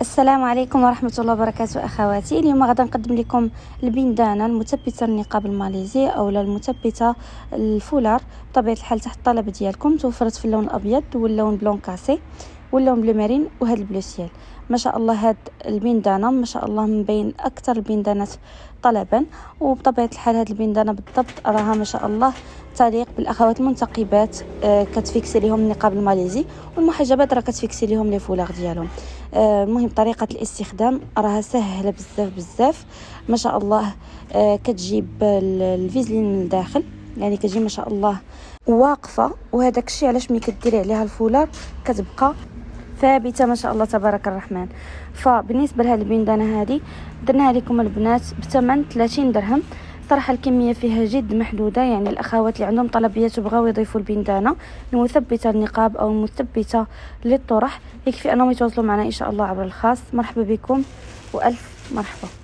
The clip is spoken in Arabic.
السلام عليكم ورحمة الله وبركاته أخواتي. اليوم غادي نقدم لكم البندانة المثبتة النقاب الماليزي أو المثبتة الفولار بطبيعة الحال تحت الطلب ديالكم. توفرت في اللون الأبيض واللون بلون كاسي واللون بلو مارين وهذا البلو سيال. ما شاء الله هاد البندانة ما شاء الله من بين أكثر البندانات طلبا، وبطبيعة الحال هاد البندانة بالضبط راها ما شاء الله تليق بالاخوات المنتقبات. كتفيكسي لهم النقاب الماليزي، والمحجبات راه كتفيكسي لهم لي فولاغ ديالهم. المهم طريقه الاستخدام راها سهله بزاف بزاف ما شاء الله. كتجيب الفيزلين من الداخل، يعني كتجي ما شاء الله واقفه، وهذاك الشيء علاش ملي كديري عليها الفولار كتبقى ثابته ما شاء الله تبارك الرحمن. فبالنسبه لهذه البندانه هذه درناها لكم البنات بثمن 30 درهم. صراحه الكميه فيها جد محدوده، يعني الاخوات اللي عندهم طلبيات وبغاو يضيفوا البندانه المثبته النقاب او المثبته للطرح يكفي انهم يتواصلوا معنا ان شاء الله عبر الخاص. مرحبا بكم والف مرحبا.